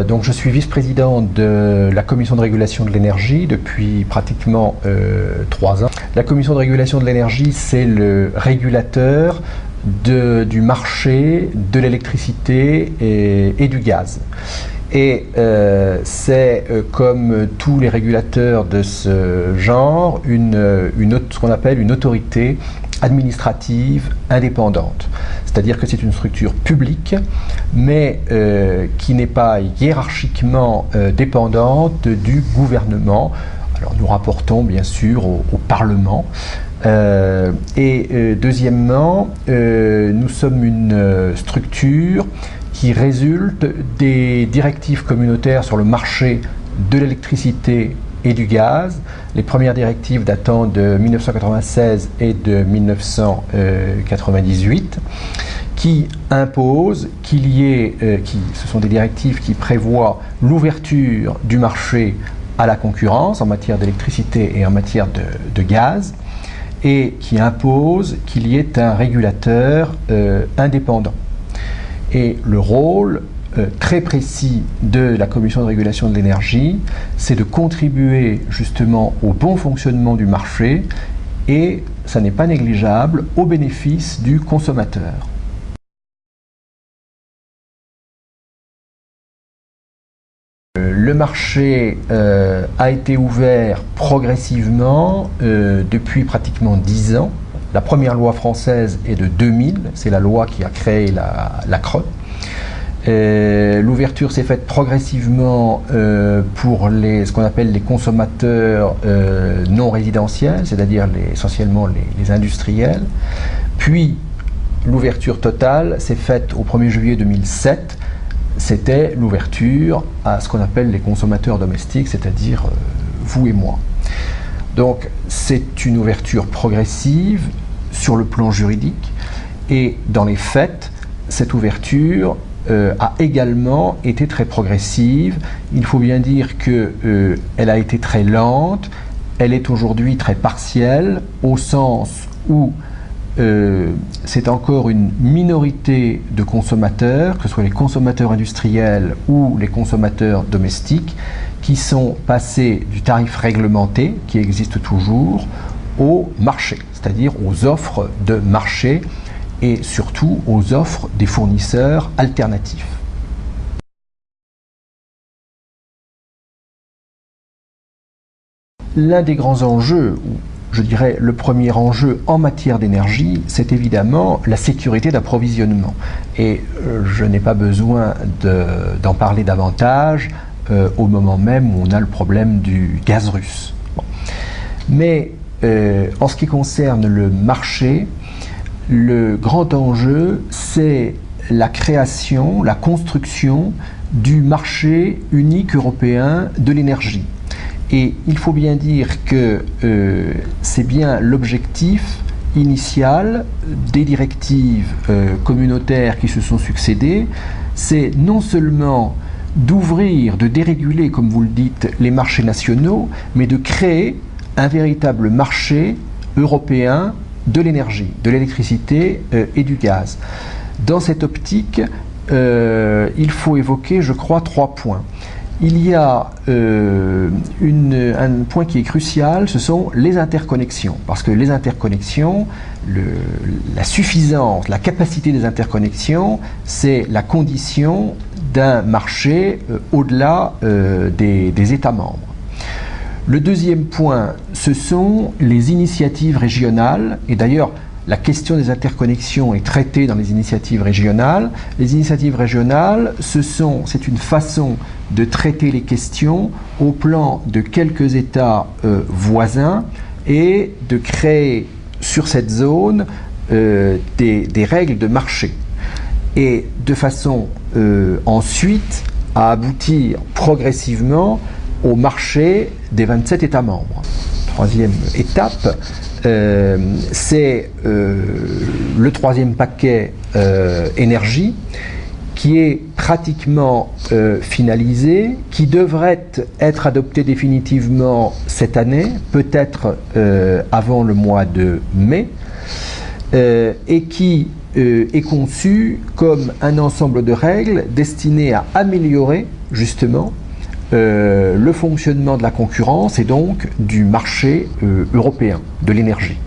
Donc je suis vice-président de la commission de régulation de l'énergie depuis pratiquement 3 ans. La commission de régulation de l'énergie, c'est le régulateur du marché de l'électricité et du gaz. Et c'est comme tous les régulateurs de ce genre, ce qu'on appelle une autorité administrative indépendante. C'est-à-dire que c'est une structure publique, mais qui n'est pas hiérarchiquement dépendante du gouvernement. Alors nous rapportons bien sûr au Parlement. Deuxièmement, nous sommes une structure qui résulte des directives communautaires sur le marché de l'électricité et du gaz, les premières directives datant de 1996 et de 1998, qui imposent qu'il y ait, ce sont des directives qui prévoient l'ouverture du marché à la concurrence en matière d'électricité et en matière de gaz, et qui imposent qu'il y ait un régulateur indépendant. Et le rôle très précis de la commission de régulation de l'énergie, c'est de contribuer justement au bon fonctionnement du marché et, ça n'est pas négligeable, au bénéfice du consommateur. Le marché a été ouvert progressivement depuis pratiquement 10 ans. La première loi française est de 2000, c'est la loi qui a créé la CRE. L'ouverture s'est faite progressivement pour ce qu'on appelle les consommateurs non résidentiels, c'est-à-dire essentiellement les industriels. Puis l'ouverture totale s'est faite au 1er juillet 2007. C'était l'ouverture à ce qu'on appelle les consommateurs domestiques, c'est-à-dire vous et moi. Donc c'est une ouverture progressive sur le plan juridique et dans les faits, cette ouverture a également été très progressive. Il faut bien dire qu'elle a été très lente, elle est aujourd'hui très partielle au sens où c'est encore une minorité de consommateurs, que ce soit les consommateurs industriels ou les consommateurs domestiques, qui sont passés du tarif réglementé, qui existe toujours, au marché, c'est-à-dire aux offres de marché et surtout aux offres des fournisseurs alternatifs. L'un des grands enjeux, je dirais le premier enjeu en matière d'énergie, c'est évidemment la sécurité d'approvisionnement. Et je n'ai pas besoin d'en parler davantage au moment même où on a le problème du gaz russe. Bon. Mais en ce qui concerne le marché, le grand enjeu, c'est la création, la construction du marché unique européen de l'énergie. Et il faut bien dire que c'est bien l'objectif initial des directives communautaires qui se sont succédées, c'est non seulement d'ouvrir, de déréguler, comme vous le dites, les marchés nationaux, mais de créer un véritable marché européen de l'énergie, de l'électricité et du gaz. Dans cette optique, il faut évoquer, je crois, 3 points. Il y a un point qui est crucial, ce sont les interconnexions. Parce que les interconnexions, la suffisance, la capacité des interconnexions, c'est la condition d'un marché au-delà des États membres. Le deuxième point, ce sont les initiatives régionales. Et d'ailleurs, la question des interconnexions est traitée dans les initiatives régionales. Les initiatives régionales, c'est une façon de traiter les questions au plan de quelques États voisins et de créer sur cette zone des règles de marché. Et de façon ensuite à aboutir progressivement au marché des 27 États membres. Troisième étape, c'est le troisième paquet énergie qui est pratiquement finalisé, qui devrait être adopté définitivement cette année, peut-être avant le mois de mai. et qui est conçu comme un ensemble de règles destinées à améliorer justement le fonctionnement de la concurrence et donc du marché européen de l'énergie.